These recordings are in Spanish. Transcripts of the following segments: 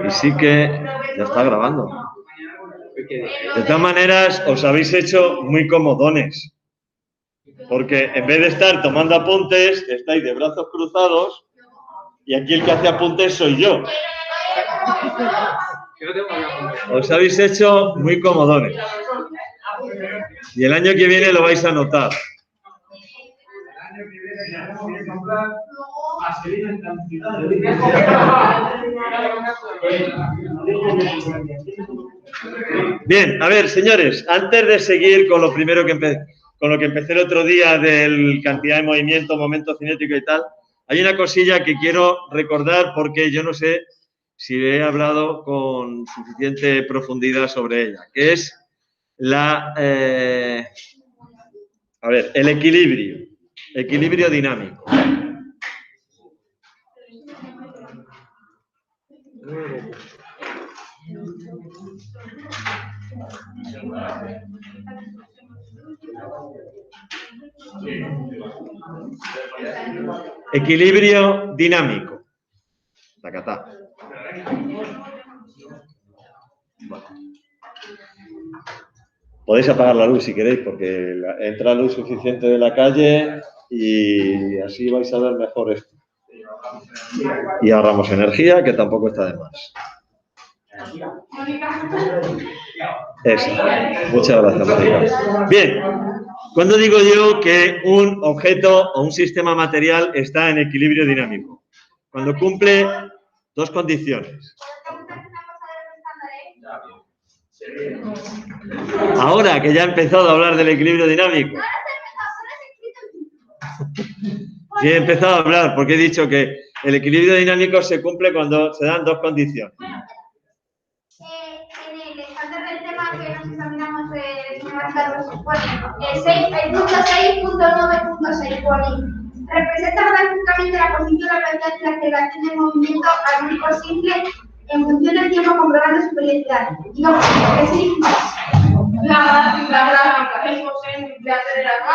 Y sí que ya está grabando. De todas maneras, os habéis hecho muy comodones. Porque en vez de estar tomando apuntes, estáis de brazos cruzados y aquí el que hace apuntes soy yo. Os habéis hecho muy comodones. Y el año que viene lo vais a notar. Bien, a ver, señores, antes de seguir con lo primero que empecé el otro día del cantidad de movimiento, momento cinético y tal, hay una cosilla que quiero recordar porque yo no sé si he hablado con suficiente profundidad sobre ella, que es el equilibrio dinámico. Equilibrio dinámico. Tacatá. Bueno. Podéis apagar la luz si queréis, porque entra luz suficiente de la calle y así vais a ver mejor esto. Y ahorramos energía, que tampoco está de más. Eso. Muchas gracias, Mónica. Bien, ¿cuándo digo yo que un objeto o un sistema material está en equilibrio dinámico? Cuando cumple dos condiciones. Ahora que ya he empezado a hablar del equilibrio dinámico. Sí, he empezado a hablar porque he dicho que el equilibrio dinámico se cumple cuando se dan dos condiciones. En el estándar del tema que nos examinamos de el punto 6.9.6 pone representa gráficamente la posición de la velocidad y la aceleración del movimiento armónico simple en función del tiempo comprobando su velocidad. Digamos que sí. La gráfica es coseno de aceleración.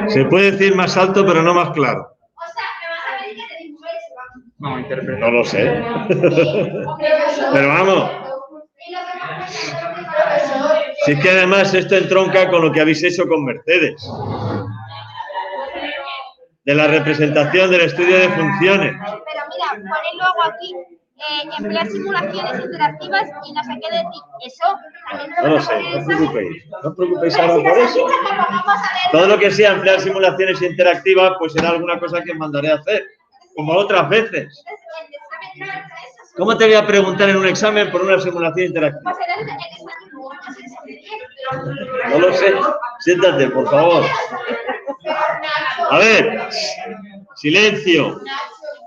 Se puede decir más alto, pero no más claro. O sea, me vas a pedir que te dibuje eso. No, interpreta. No lo sé. Pero vamos. Si es que además esto entronca con lo que habéis hecho con Mercedes. De la representación del estudio de funciones. Pero mira, ponéis luego aquí, emplear simulaciones interactivas y no sé qué decir. Eso también No lo sé, no os preocupéis. No os preocupéis ahora por eso. Todo lo que sea emplear simulaciones interactivas, pues será alguna cosa que os mandaré a hacer. Como otras veces. ¿Cómo te voy a preguntar en un examen por una simulación interactiva? No lo sé. Siéntate, por favor. A ver, silencio.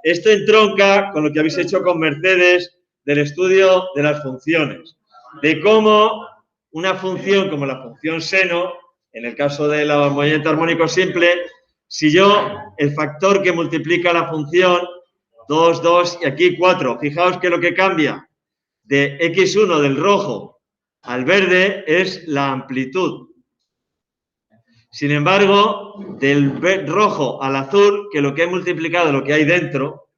Esto entronca con lo que habéis hecho con Mercedes del estudio de las funciones. De cómo una función como la función seno, en el caso del movimiento armónico simple, si yo el factor que multiplica la función 2, 2 y aquí 4, fijaos que lo que cambia de x1 del rojo al verde es la amplitud. Sin embargo, del rojo al azul, que lo que he multiplicado, lo que hay dentro,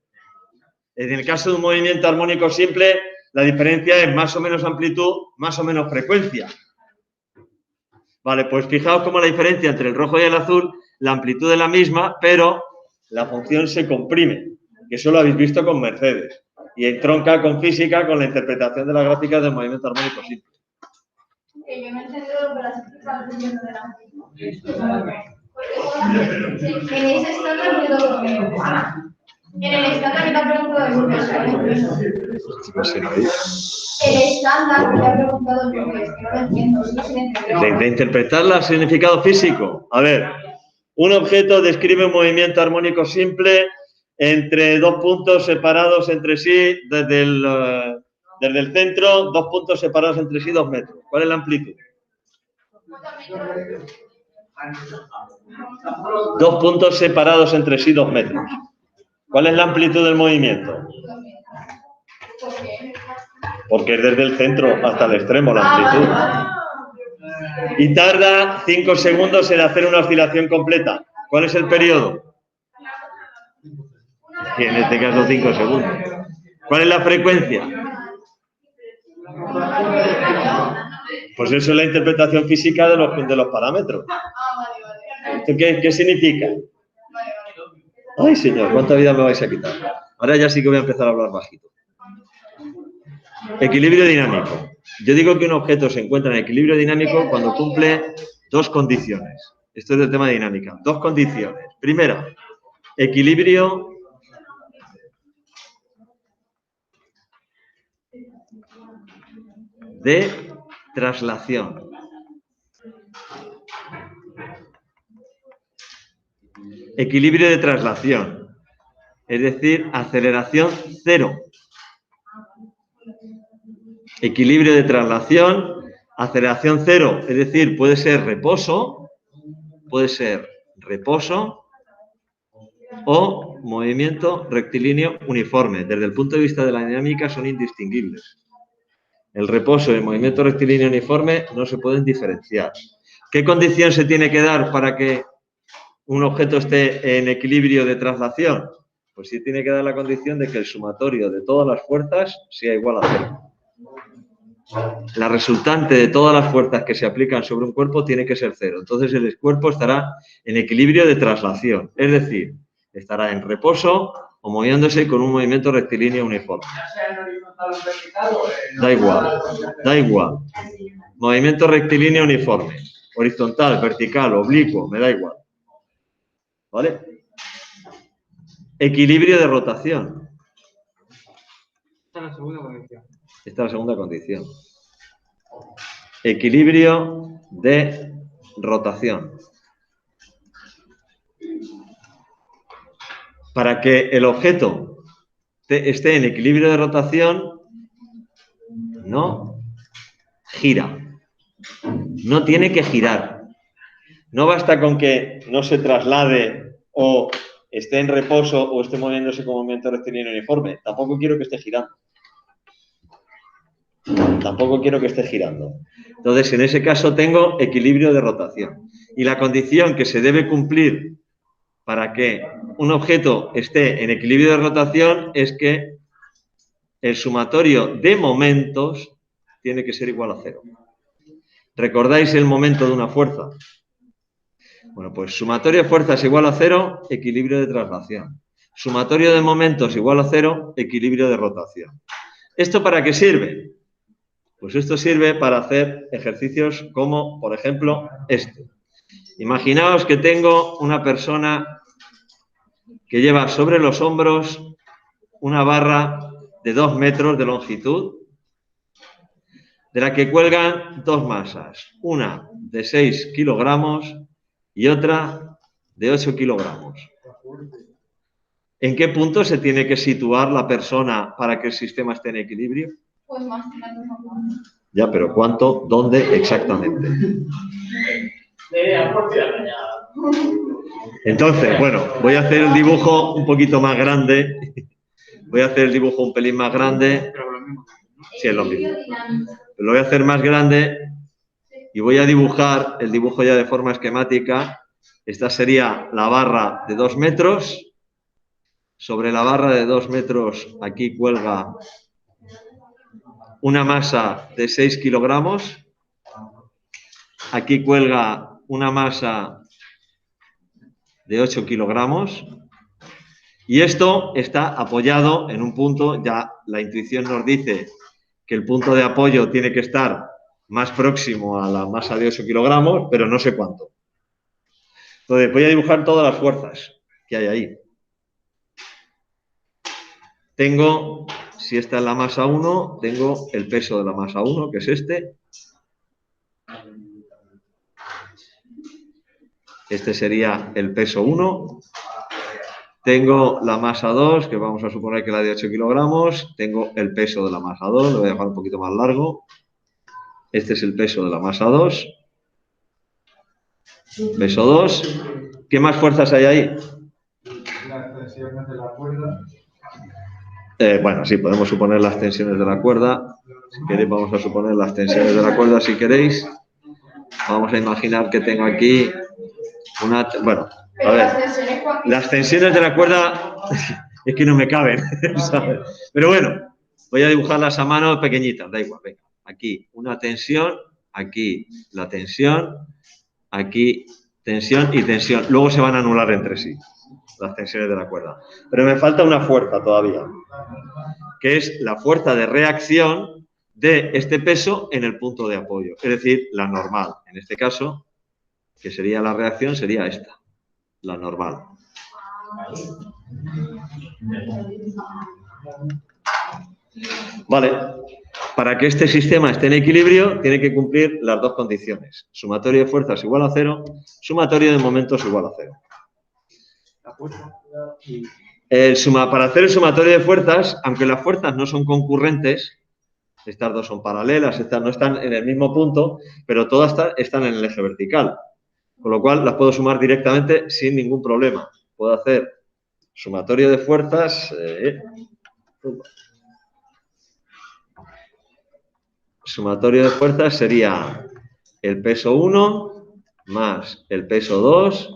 en el caso de un movimiento armónico simple, la diferencia es más o menos amplitud, más o menos frecuencia. Vale, pues fijaos cómo la diferencia entre el rojo y el azul, la amplitud es la misma, pero la función se comprime, que eso lo habéis visto con Mercedes, y entronca con física, con la interpretación de las gráficas del movimiento armónico simple. Que yo no he entendido lo que las explicaciones de la en ese estándar me lo en el estándar me ha preguntado el estándar me ha preguntado yo, que no lo entiendo. De interpretar el significado físico. A ver, un objeto describe un movimiento armónico simple entre dos puntos separados entre sí desde el centro, dos puntos separados entre sí 2 metros. ¿Cuál es la amplitud? 2 puntos separados entre sí 2 metros. ¿Cuál es la amplitud del movimiento? Porque es desde el centro hasta el extremo la amplitud. Y tarda 5 segundos en hacer una oscilación completa. ¿Cuál es el periodo? Y en este caso 5 segundos. ¿Cuál es la frecuencia? Pues eso es la interpretación física de los parámetros. ¿Esto qué significa? Ay, señor, ¿cuánta vida me vais a quitar? Ahora ya sí que voy a empezar a hablar bajito. Equilibrio dinámico. Yo digo que un objeto se encuentra en equilibrio dinámico cuando cumple 2 condiciones. Esto es del tema de dinámica. 2 condiciones. Primera, equilibrio de traslación. Equilibrio de traslación. Es decir, aceleración cero. Equilibrio de traslación, aceleración cero. Es decir, puede ser reposo o movimiento rectilíneo uniforme. Desde el punto de vista de la dinámica son indistinguibles. El reposo y el movimiento rectilíneo uniforme no se pueden diferenciar. ¿Qué condición se tiene que dar para que un objeto esté en equilibrio de traslación? Pues sí tiene que dar la condición de que el sumatorio de todas las fuerzas sea igual a cero. La resultante de todas las fuerzas que se aplican sobre un cuerpo tiene que ser cero. Entonces el cuerpo estará en equilibrio de traslación, es decir, estará en reposo o moviéndose con un movimiento rectilíneo uniforme. Da igual. Movimiento rectilíneo uniforme, horizontal, vertical, oblicuo, me da igual. ¿Vale? Equilibrio de rotación. Esta es la segunda condición. Equilibrio de rotación. Para que el objeto esté en equilibrio de rotación, no gira. No tiene que girar. No basta con que no se traslade o esté en reposo o esté moviéndose con movimiento rectilíneo uniforme. Tampoco quiero que esté girando. Entonces, en ese caso tengo equilibrio de rotación. Y la condición que se debe cumplir para que un objeto esté en equilibrio de rotación es que el sumatorio de momentos tiene que ser igual a cero. ¿Recordáis el momento de una fuerza? Bueno, pues sumatorio de fuerzas igual a cero, equilibrio de traslación. Sumatorio de momentos igual a cero, equilibrio de rotación. ¿Esto para qué sirve? Pues esto sirve para hacer ejercicios como, por ejemplo, este. Imaginaos que tengo una persona que lleva sobre los hombros una barra de 2 metros de longitud, de la que cuelgan 2 masas, una de 6 kilogramos y otra de 8 kilogramos. ¿En qué punto se tiene que situar la persona para que el sistema esté en equilibrio? Pues más o menos. Ya, pero ¿cuánto? ¿Dónde exactamente? Entonces, bueno, voy a hacer el dibujo un poquito más grande. Voy a hacer el dibujo un pelín más grande. Sí, es lo mismo. Lo voy a hacer más grande y voy a dibujar el dibujo ya de forma esquemática. Esta sería la barra de 2 metros. Sobre la barra de 2 metros aquí cuelga una masa de 6 kilogramos. Aquí cuelga una masa de 8 kilogramos. Y esto está apoyado en un punto, ya la intuición nos dice que el punto de apoyo tiene que estar más próximo a la masa de 8 kilogramos, pero no sé cuánto. Entonces voy a dibujar todas las fuerzas que hay ahí. Tengo, si esta es la masa 1, tengo el peso de la masa 1, que es este. Este sería el peso 1. Tengo la masa 2, que vamos a suponer que es la de 8 kilogramos. Tengo el peso de la masa 2, lo voy a dejar un poquito más largo. Este es el peso de la masa 2. Peso 2. ¿Qué más fuerzas hay ahí? Las tensiones de la cuerda. Bueno, sí, podemos suponer las tensiones de la cuerda. Si queréis, vamos a suponer las tensiones de la cuerda, si queréis. Vamos a imaginar que tengo aquí una... Bueno, a ver. Las tensiones de la cuerda es que no me caben, ¿sabes? Pero bueno, voy a dibujarlas a mano pequeñitas, da igual, venga. Aquí una tensión, aquí la tensión, aquí tensión y tensión. Luego se van a anular entre sí las tensiones de la cuerda. Pero me falta una fuerza todavía, que es la fuerza de reacción de este peso en el punto de apoyo, es decir, la normal. En este caso, que sería la reacción, sería esta, la normal. Vale, para que este sistema esté en equilibrio, tiene que cumplir las dos condiciones. Sumatorio de fuerzas igual a 0, sumatorio de momentos igual a 0. Para hacer el sumatorio de fuerzas, aunque las fuerzas no son concurrentes, estas dos son paralelas, estas no están en el mismo punto, pero todas están en el eje vertical. Con lo cual las puedo sumar directamente sin ningún problema. Puedo hacer sumatorio de fuerzas. Sumatorio de fuerzas sería el peso 1 más el peso 2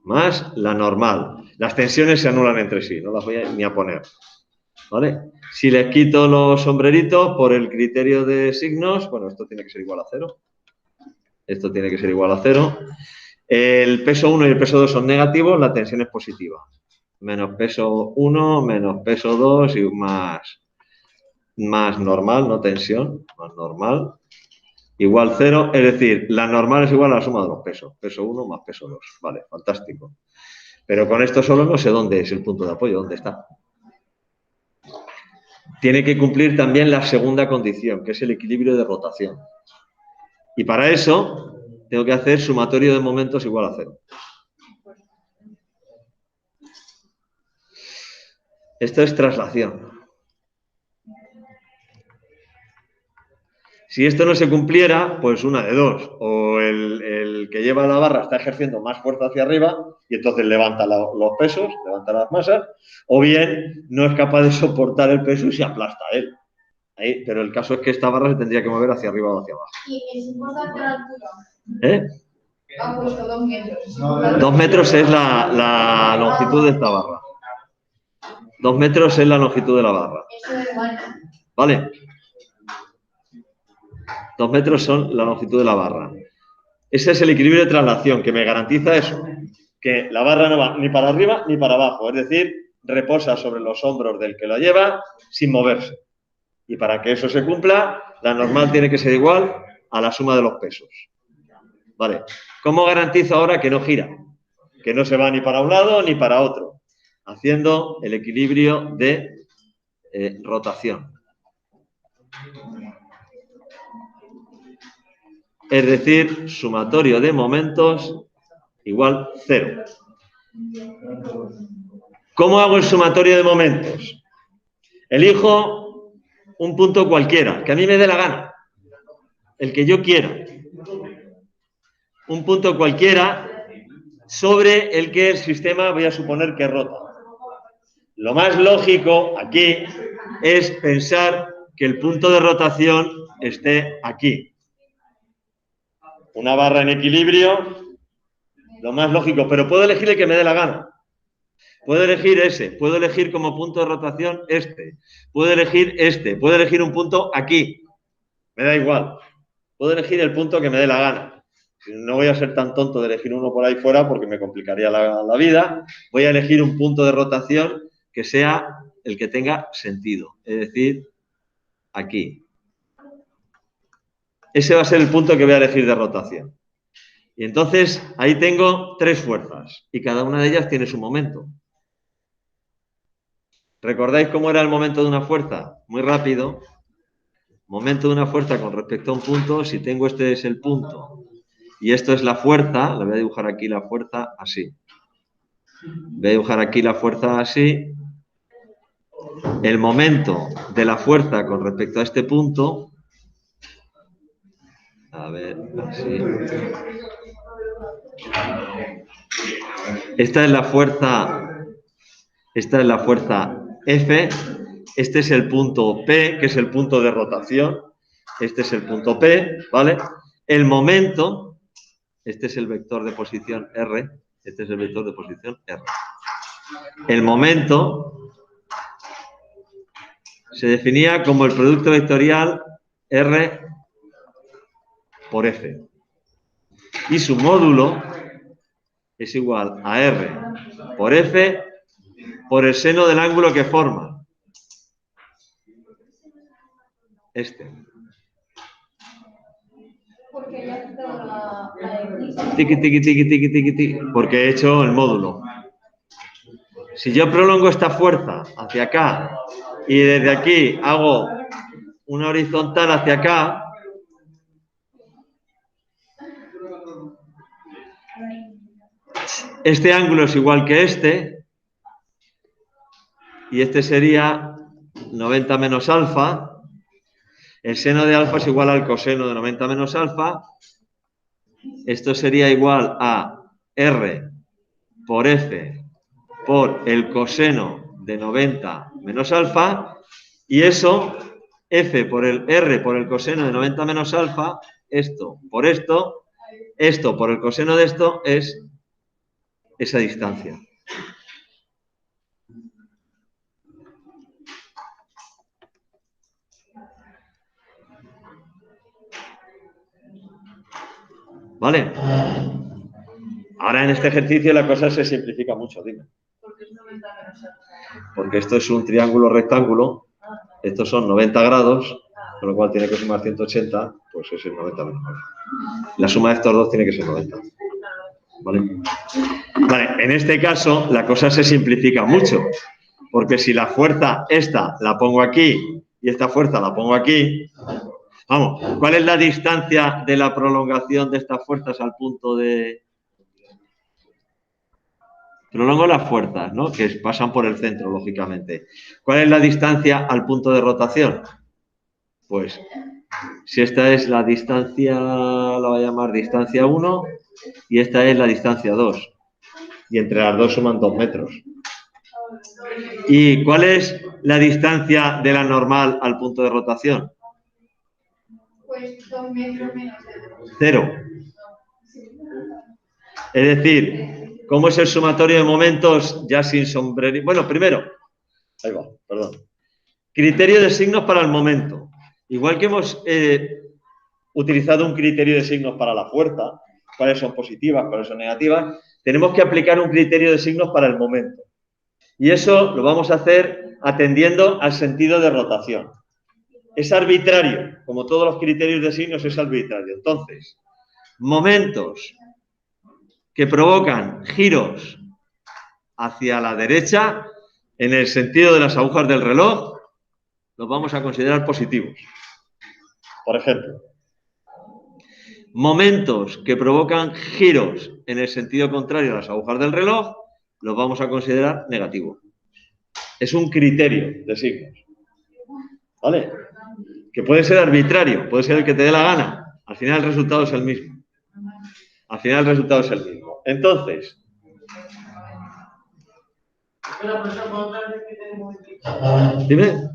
más la normal. Las tensiones se anulan entre sí, no las voy ni a poner. ¿Vale? Si les quito los sombreritos por el criterio de signos, bueno, esto tiene que ser igual a 0. Esto tiene que ser igual a 0. El peso 1 y el peso 2 son negativos, la tensión es positiva. Menos peso 1, menos peso 2 y más normal, no tensión, más normal, igual 0, es decir, la normal es igual a la suma de los pesos, peso 1 más peso 2, vale, fantástico. Pero con esto solo no sé dónde es el punto de apoyo, dónde está. Tiene que cumplir también la segunda condición, que es el equilibrio de rotación. Y para eso tengo que hacer sumatorio de momentos igual a 0. Esto es traslación. Si esto no se cumpliera, pues una de dos. O el que lleva la barra está ejerciendo más fuerza hacia arriba y entonces levanta los pesos, levanta las masas, o bien no es capaz de soportar el peso y se aplasta a él. Ahí, pero el caso es que esta barra se tendría que mover hacia arriba o hacia abajo. ¿Y es importante la altura? Ha puesto 2 metros. 2 metros es la longitud de esta barra. 2 metros es la longitud de la barra. Eso es igual. ¿Vale? 2 metros son la longitud de la barra. Ese es el equilibrio de traslación que me garantiza eso, que la barra no va ni para arriba ni para abajo, es decir, reposa sobre los hombros del que la lleva sin moverse. Y para que eso se cumpla, la normal tiene que ser igual a la suma de los pesos. Vale. ¿Cómo garantizo ahora que no gira? Que no se va ni para un lado ni para otro, haciendo el equilibrio de rotación. Es decir, sumatorio de momentos igual 0. ¿Cómo hago el sumatorio de momentos? Elijo un punto cualquiera, que a mí me dé la gana, el que yo quiera. Un punto cualquiera sobre el que el sistema voy a suponer que rota. Lo más lógico aquí es pensar que el punto de rotación esté aquí. Una barra en equilibrio, lo más lógico, pero puedo elegir el que me dé la gana. Puedo elegir ese, puedo elegir como punto de rotación este, puedo elegir este, puedo elegir un punto aquí, me da igual. Puedo elegir el punto que me dé la gana. No voy a ser tan tonto de elegir uno por ahí fuera porque me complicaría la vida. Voy a elegir un punto de rotación que sea el que tenga sentido, es decir, aquí. Ese va a ser el punto que voy a elegir de rotación. Y entonces ahí tengo 3 fuerzas y cada una de ellas tiene su momento. ¿Recordáis cómo era el momento de una fuerza? Muy rápido. Momento de una fuerza con respecto a un punto, si tengo este es el punto y esto es la fuerza, le voy a dibujar aquí la fuerza así. Voy a dibujar aquí la fuerza así. El momento de la fuerza con respecto a este punto, a ver, así. Esta es la fuerza F, este es el punto P, que es el punto de rotación, este es el punto P, ¿vale? el momento, este es el vector de posición R, este es el vector de posición R. El momento se definía como el producto vectorial R por F. Y su módulo es igual a R por F por el seno del ángulo que forma. Este. Porque ya has quitado la X. Tiqui, tiqui, tiqui, tiqui, tiqui, tiqui, porque he hecho el módulo. Si yo prolongo esta fuerza hacia acá y desde aquí hago una horizontal hacia acá, este ángulo es igual que este, y este sería 90 menos alfa. El seno de alfa es igual al coseno de 90 menos alfa. Esto sería igual a R por F por el coseno de 90 menos alfa. Y eso, F por el R por el coseno de 90 menos alfa, esto por esto por el coseno de esto es esa distancia. ¿Vale? Ahora en este ejercicio la cosa se simplifica mucho, dime. Porque es 90 menos alfa. Porque esto es un triángulo rectángulo, estos son 90 grados, con lo cual tiene que sumar 180, pues es el 90 menos alfa. La suma de estos dos tiene que ser 90. ¿Vale? Vale, en este caso la cosa se simplifica mucho, porque si la fuerza esta la pongo aquí y esta fuerza la pongo aquí, vamos, ¿cuál es la distancia de la prolongación de estas fuerzas al punto de... Prolongo las fuerzas, ¿no? Que pasan por el centro, lógicamente. ¿Cuál es la distancia al punto de rotación? Pues, si esta es la distancia, la voy a llamar distancia 1, y esta es la distancia 2. Y entre las dos suman 2 metros. ¿Y cuál es la distancia de la normal al punto de rotación? Pues 2 metros menos de 0. Es decir, ¿cómo es el sumatorio de momentos ya sin sombrero? Bueno, primero, ahí va, perdón. Criterio de signos para el momento. Igual que hemos utilizado un criterio de signos para la fuerza, cuáles son positivas, cuáles son negativas, tenemos que aplicar un criterio de signos para el momento. Y eso lo vamos a hacer atendiendo al sentido de rotación. Es arbitrario, como todos los criterios de signos es arbitrario. Entonces, momentos que provocan giros hacia la derecha en el sentido de las agujas del reloj, los vamos a considerar positivos. Por ejemplo, momentos que provocan giros en el sentido contrario a las agujas del reloj, los vamos a considerar negativos. Es un criterio de signos. ¿Vale? Que puede ser arbitrario, puede ser el que te dé la gana. Al final el resultado es el mismo. Al final el resultado es el mismo. Entonces, dime.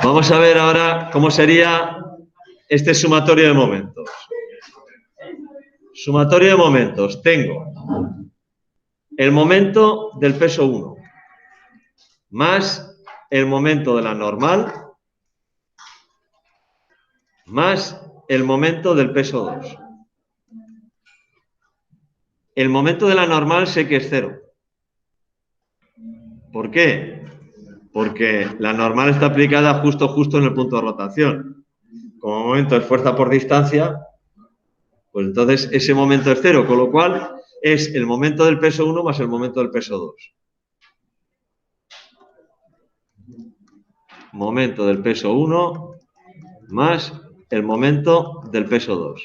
Vamos a ver ahora cómo sería este sumatorio de momentos. Sumatorio de momentos. Tengo el momento del peso 1 más el momento de la normal más el momento del peso 2. El momento de la normal sé que es 0. ¿Por qué? Porque la normal está aplicada justo en el punto de rotación. Como momento es fuerza por distancia, pues entonces ese momento es 0, con lo cual es el momento del peso 1 más el momento del peso 2. Momento del peso 1 más el momento del peso 2.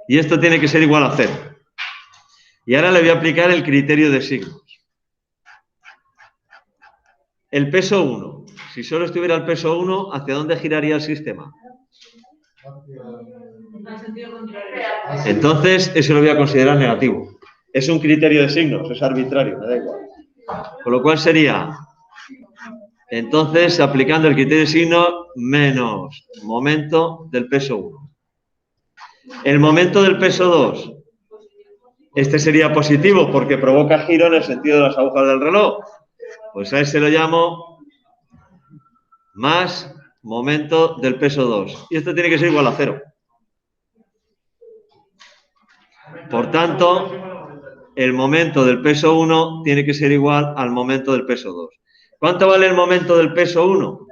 Y esto tiene que ser igual a 0. Y ahora le voy a aplicar el criterio de signos. El peso 1. Si solo estuviera el peso 1, ¿hacia dónde giraría el sistema? Entonces, eso lo voy a considerar negativo. Es un criterio de signos, es arbitrario, me da igual. Con lo cual sería, entonces, aplicando el criterio de signo menos momento del peso 1. El momento del peso 2, este sería positivo porque provoca giro en el sentido de las agujas del reloj. Pues a ese lo llamo más momento del peso 2. Y esto tiene que ser igual a 0. Por tanto, el momento del peso 1 tiene que ser igual al momento del peso 2. ¿Cuánto vale el momento del peso 1?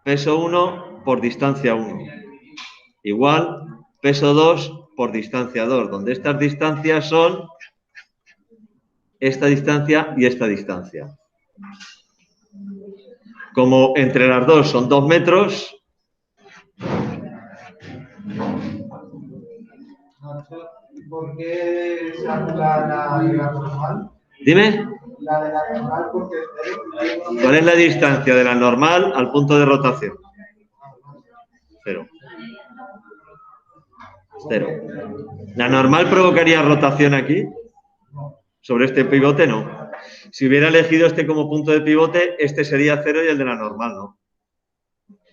Peso 1 por distancia 1. Igual peso 2 por distancia 2, donde estas distancias son esta distancia y esta distancia. Como entre las dos son 2 metros, ¿por qué se anula la normal? dime, La de la normal, porque ¿cuál es la distancia de la normal al punto de rotación? 0. 0. ¿La normal provocaría rotación aquí? Sobre este pivote no. Si hubiera elegido este como punto de pivote, este sería 0 y el de la normal no.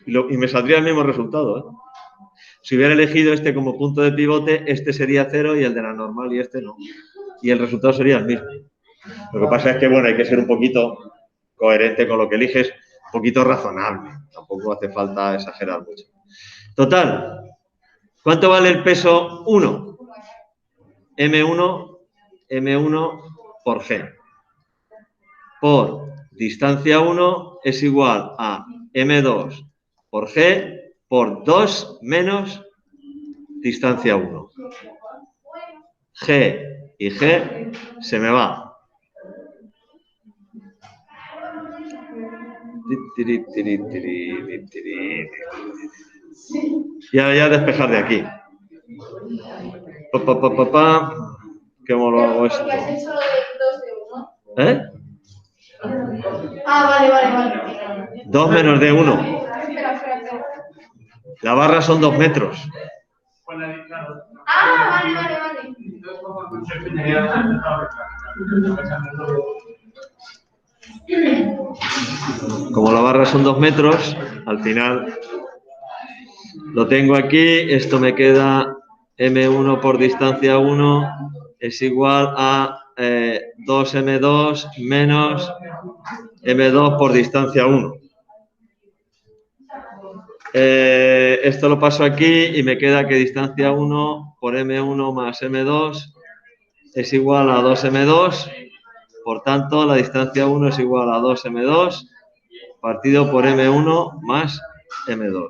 Y me saldría el mismo resultado, ¿eh? Si hubiera elegido este como punto de pivote, este sería 0 y el de la normal y este no. Y el resultado sería el mismo. Lo que pasa es que, bueno, hay que ser un poquito coherente con lo que eliges, un poquito razonable. Tampoco hace falta exagerar mucho. Total, ¿cuánto vale el peso 1? M1 por G. Por distancia 1 es igual a M2 por G por 2 menos distancia 1. G y G se me va. Y ahora ya despejar de aquí. ¿Cómo lo hago esto? Porque has hecho lo de 2 de 1. ¿Eh? Vale. 2 menos de 1. Espera. La barra son 2 metros. Vale. Como la barra son 2 metros, al final lo tengo aquí. Esto me queda M1 por distancia 1 es igual a 2M2 menos M2 por distancia 1. Esto lo paso aquí y me queda que distancia 1 por M1 más M2 es igual a 2M2. Por tanto, la distancia 1 es igual a 2M2 partido por M1 más M2.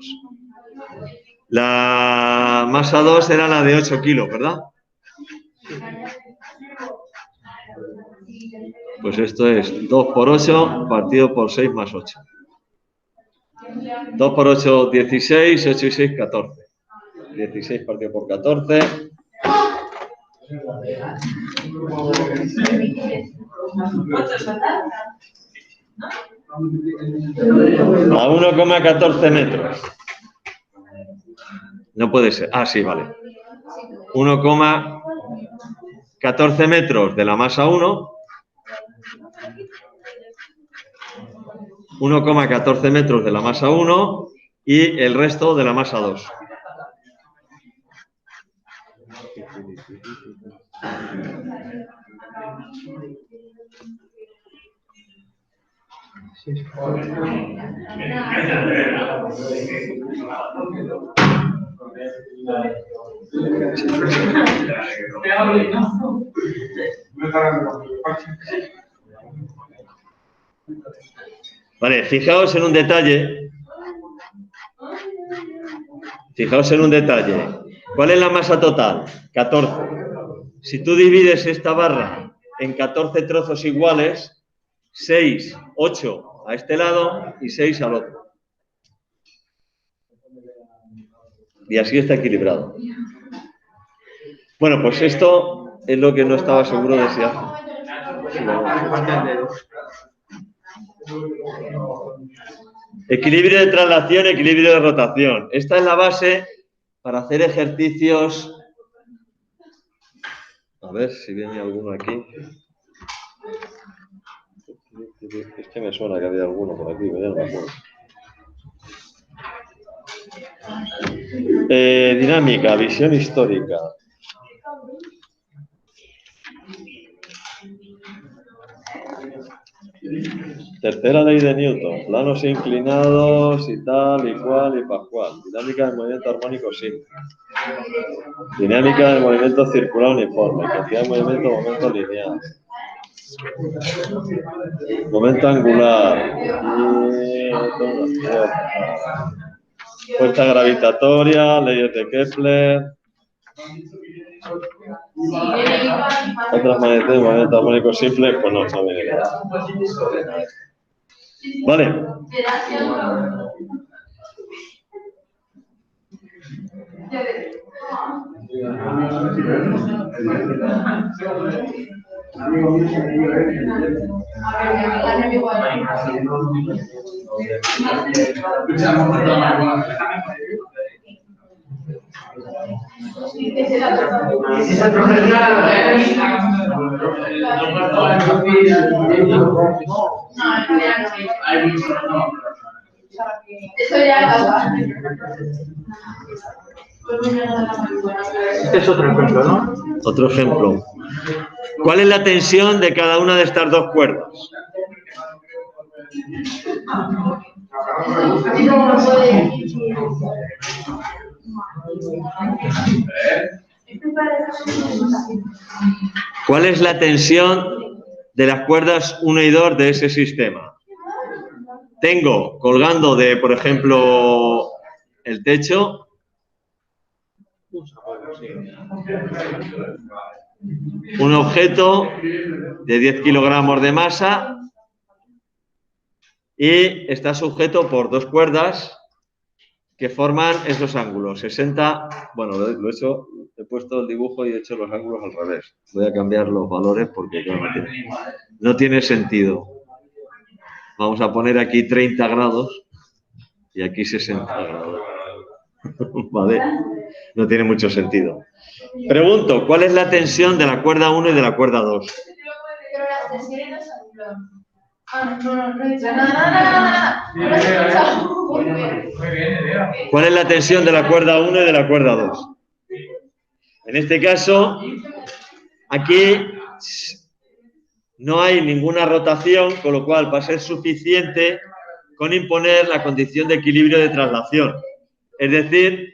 La masa 2 era la de 8 kilos, ¿verdad? Pues esto es 2 por 8 partido por 6 más 8. 2 por 8, 16, 8 y 6, 14. 16 partido por 14. A 1,14 metros. No puede ser. Ah, sí, vale. 1,14 metros de la masa 1. 1,14 metros de la masa 1 y el resto de la masa 2. Vale, fijaos en un detalle. ¿Cuál es la masa total? 14. Si tú divides esta barra en 14 trozos iguales, 6, 8 a este lado y 6 al otro. Y así está equilibrado. Bueno, pues esto es lo que no estaba seguro de si hace. Equilibrio de traslación, equilibrio de rotación. Esta es la base para hacer ejercicios A ver si viene alguno aquí. Es que me suena que había alguno por aquí, pero ya no me acuerdo. Dinámica, visión histórica. Tercera ley de Newton, planos inclinados y tal y cual y pascual. Dinámica del movimiento armónico simple. Dinámica del movimiento circular uniforme. Cantidad de movimiento, momento lineal. Momento angular. Y fuerza gravitatoria, leyes de Kepler. Otras magnitudes de movimiento armónico simple, pues no viene nada. Vale. Eso ya Este es otro ejemplo, ¿no? Otro ejemplo. ¿Cuál es la tensión de cada una de estas dos cuerdas? ¿Cuál es la tensión de las cuerdas 1 y 2 de ese sistema? Tengo colgando de, por ejemplo, el techo, un objeto de 10 kilogramos de masa y está sujeto por dos cuerdas que forman esos ángulos. 60, bueno, lo he hecho, he puesto el dibujo y he hecho los ángulos al revés. Voy a cambiar los valores porque claro, no tiene sentido. Vamos a poner aquí 30 grados y aquí 60 grados. Vale, no tiene mucho sentido. Pregunto, ¿cuál es la tensión de la cuerda 1 y de la cuerda 2? Pero las tensiones no son... No he dicho nada. No he escuchado. ¿Cuál es la tensión de la cuerda 1 y de la cuerda 2? En este caso, aquí no hay ninguna rotación, con lo cual va a ser suficiente con imponer la condición de equilibrio de traslación. Es decir,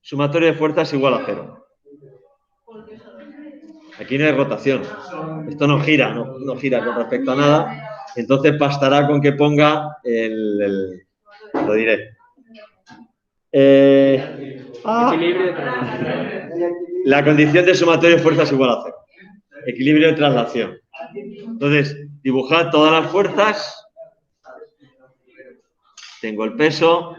sumatorio de fuerzas igual a 0. Aquí no hay rotación. Esto no gira, no gira con respecto a nada. Entonces bastará con que ponga lo diré. La condición de sumatorio de fuerzas igual a 0. Equilibrio de traslación. Entonces, dibujad todas las fuerzas. Tengo el peso.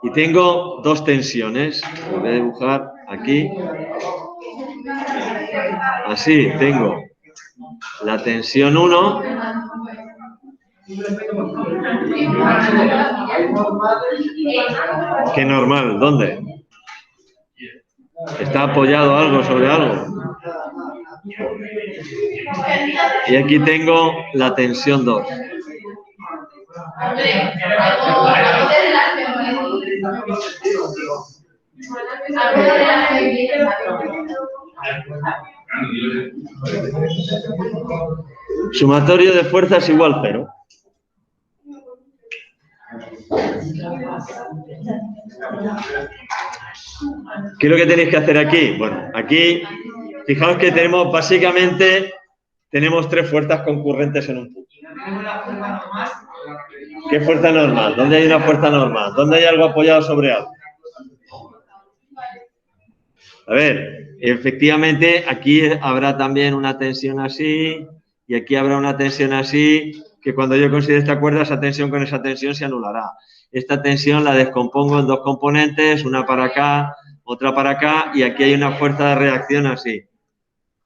Y tengo dos tensiones. Lo voy a dibujar aquí. Así, tengo la tensión 1. ¿Qué normal? ¿Dónde? ¿Está apoyado algo sobre algo? Y aquí tengo la tensión 2. Sumatorio de fuerzas igual 0. ¿Qué es lo que tenéis que hacer aquí? Bueno, aquí, fijaos que tenemos básicamente, tenemos tres fuerzas concurrentes en un punto. ¿Qué fuerza normal? ¿Dónde hay una fuerza normal? ¿Dónde hay algo apoyado sobre algo? A ver, efectivamente, aquí habrá también una tensión así y aquí habrá una tensión así, que cuando yo considere esta cuerda, esa tensión con esa tensión se anulará. Esta tensión la descompongo en dos componentes, una para acá, otra para acá, y aquí hay una fuerza de reacción así.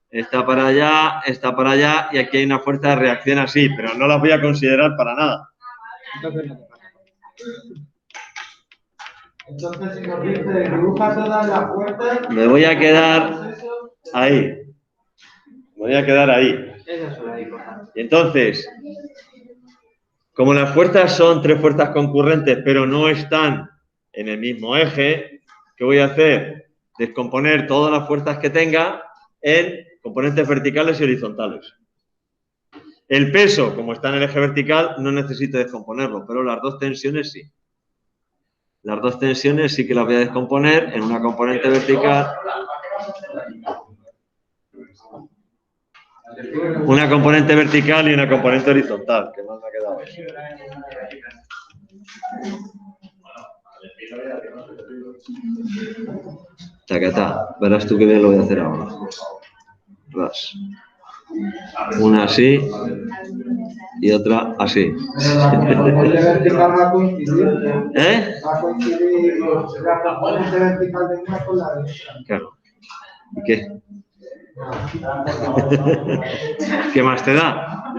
Esta para allá y aquí hay una fuerza de reacción así, pero no las voy a considerar para nada. Entonces, si nos dice, dibuja todas las fuerzas. Me voy a quedar ahí. Me voy a quedar ahí. Y entonces, como las fuerzas son tres fuerzas concurrentes, pero no están en el mismo eje, ¿qué voy a hacer? Descomponer todas las fuerzas que tenga en componentes verticales y horizontales. El peso, como está en el eje vertical, no necesito descomponerlo, pero las dos tensiones sí. Las dos tensiones sí que las voy a descomponer en una componente vertical, una componente vertical y una componente horizontal, que más me ha quedado ahí. Tacatá, verás tú qué bien lo voy a hacer ahora. Ras. Una así y otra así. El vertical va a coincidir. ¿Eh? Va a coincidir la componente vertical de una con la de otra. Claro. ¿Y qué? ¿Qué más te da?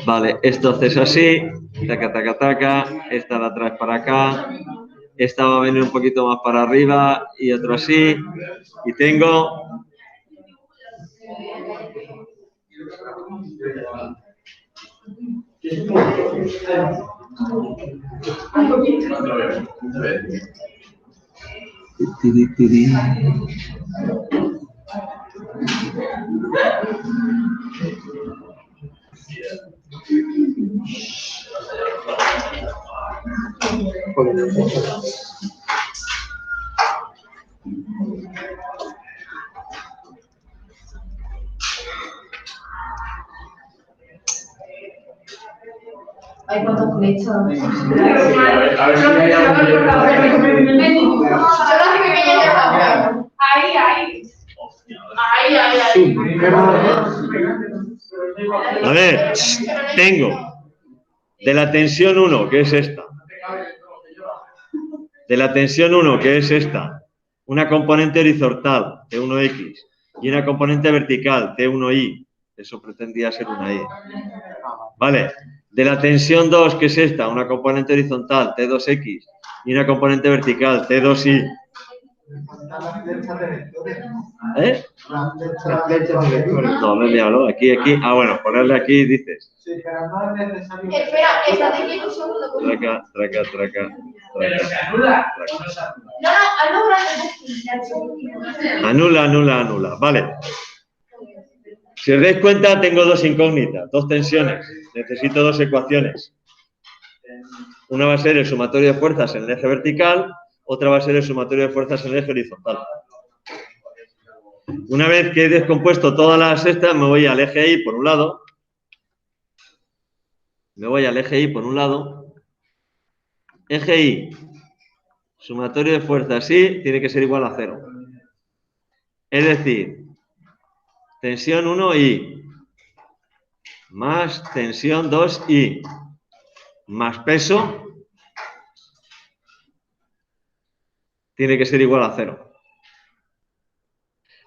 Vale, esto haces así, taca, taca, taca, esta la traes para acá, esta va a venir un poquito más para arriba y otro así, y tengo... Hay cuántas flechas. A ver, tengo de la tensión 1, que es esta, de la tensión 1, que es esta, una componente horizontal, T1X, y una componente vertical, T1Y. Eso pretendía ser una Y. Vale. De la tensión 2, que es esta, una componente horizontal, T2X, y una componente vertical, T2Y. La flecha de vectores, ¿no? ¿Eh? La flecha de vectores. No, me he liado. Aquí. Ah, bueno, ponerle aquí, dices. Sí, pero no es necesario. Espera, estate quieto un segundo. Traca. No, Anula. Vale. Si os dais cuenta, tengo dos incógnitas, dos tensiones. Necesito dos ecuaciones. Una va a ser el sumatorio de fuerzas en el eje vertical, otra va a ser el sumatorio de fuerzas en el eje horizontal. Una vez que he descompuesto todas las estas, me voy al eje Y por un lado. Eje Y, sumatorio de fuerzas Y, tiene que ser igual a 0. Es decir, tensión 1Y más tensión 2Y más peso tiene que ser igual a 0.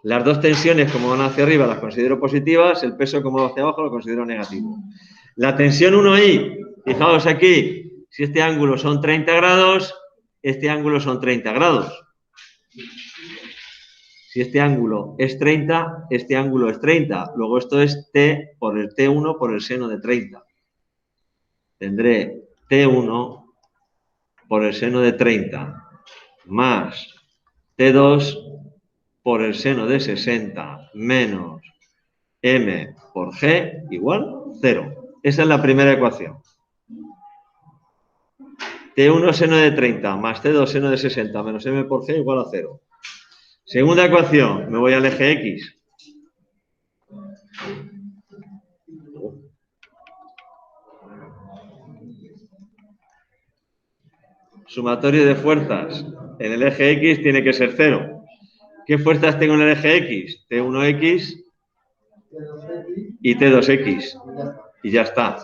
Las dos tensiones, como van hacia arriba, las considero positivas, el peso, como va hacia abajo, lo considero negativo. La tensión 1Y, fijaos aquí, si este ángulo son 30 grados, este ángulo son 30 grados. Si este ángulo es 30, este ángulo es 30. Luego esto es T por el T1 por el seno de 30. Tendré T1 por el seno de 30 más T2 por el seno de 60 menos M por G igual 0. Esa es la primera ecuación. T1 seno de 30 más T2 seno de 60 menos M por G igual a 0. Segunda ecuación, me voy al eje X. Sumatorio de fuerzas en el eje X tiene que ser 0. ¿Qué fuerzas tengo en el eje X? T1X y T2X. Y ya está.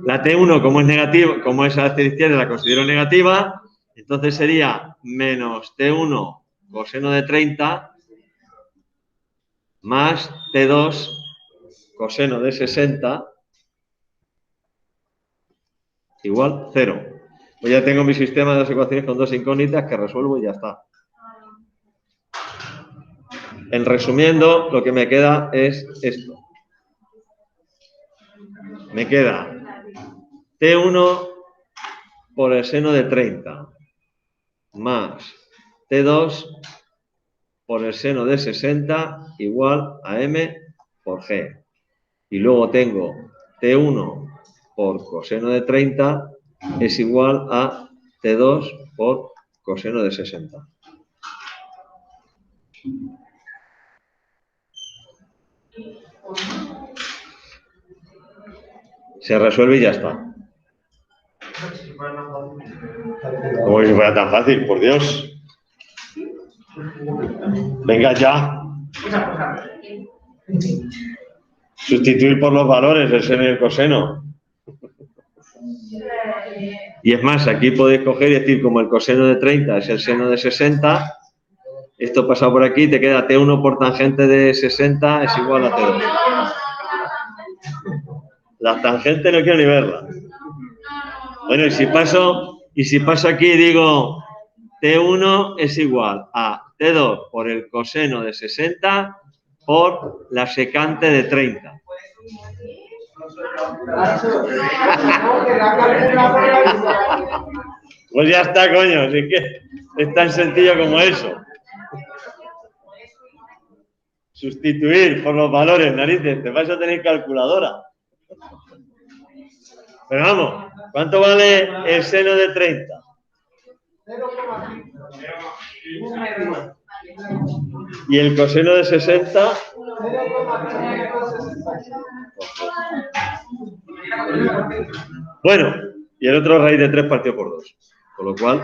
La T1, como es negativo, como es hacia la izquierda, la considero negativa. Entonces sería menos T1 coseno de 30 más T2 coseno de 60 igual 0. Pues ya tengo mi sistema de dos ecuaciones con dos incógnitas que resuelvo y ya está. En resumiendo, lo que me queda es esto. Me queda T1 por el seno de 30 más T2 por el seno de 60 igual a M por G. Y luego tengo T1 por coseno de 30 es igual a T2 por coseno de 60. Se resuelve y ya está. Como que si fuera tan fácil, por Dios. Venga ya. Sustituir por los valores el seno y el coseno. Y es más, aquí podéis coger y decir, como el coseno de 30 es el seno de 60, esto pasa por aquí, te queda T1 por tangente de 60 es igual a T2. Las tangentes no quiero ni verlas. Bueno, y si paso aquí y digo T1 es igual a T2 por el coseno de 60 por la secante de 30. Pues ya está, coño, así que es tan sencillo como eso. Sustituir por los valores, narices, te vas a tener calculadora. Pero vamos, ¿cuánto vale el seno de 30? 0,5. ¿Y el coseno de 60? 0,5. Bueno, y el otro raíz de 3 partido por 2. Con lo cual,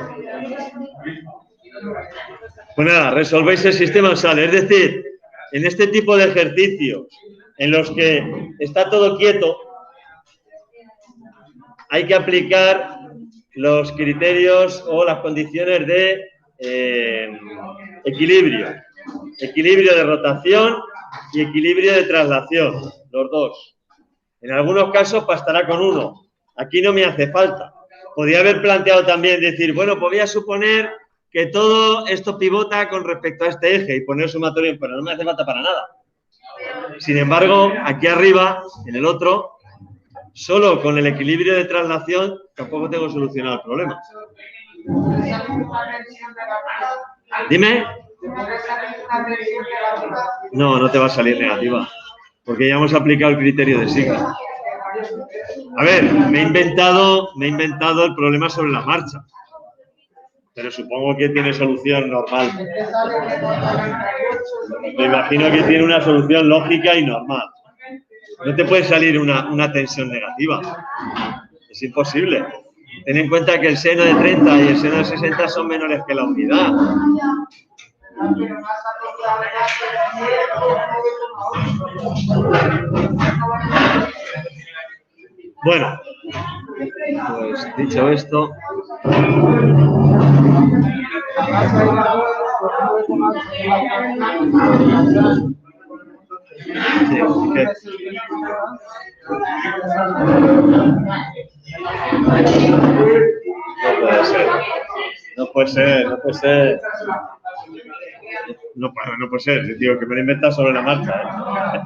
pues nada, resolvéis el sistema Usal. Es decir, en este tipo de ejercicios en los que está todo quieto, hay que aplicar los criterios o las condiciones de equilibrio. Equilibrio de rotación y equilibrio de traslación, los dos. En algunos casos bastará con uno. Aquí no me hace falta. Podría haber planteado también decir, bueno, pues voy a suponer que todo esto pivota con respecto a este eje y poner sumatorio, pero no me hace falta para nada. Sin embargo, aquí arriba, en el otro, solo con el equilibrio de traslación tampoco tengo solucionado el problema. Dime. No, no te va a salir negativa, porque ya hemos aplicado el criterio de signo. A ver, me he inventado el problema sobre la marcha, pero supongo que tiene solución normal. Me imagino que tiene una solución lógica y normal. No te puede salir una tensión negativa. Es imposible. Ten en cuenta que el seno de 30 y el seno de 60 son menores que la unidad. Bueno, pues dicho esto, no puede ser. No puede ser, digo que me lo he inventado sobre la marcha. ¿Eh?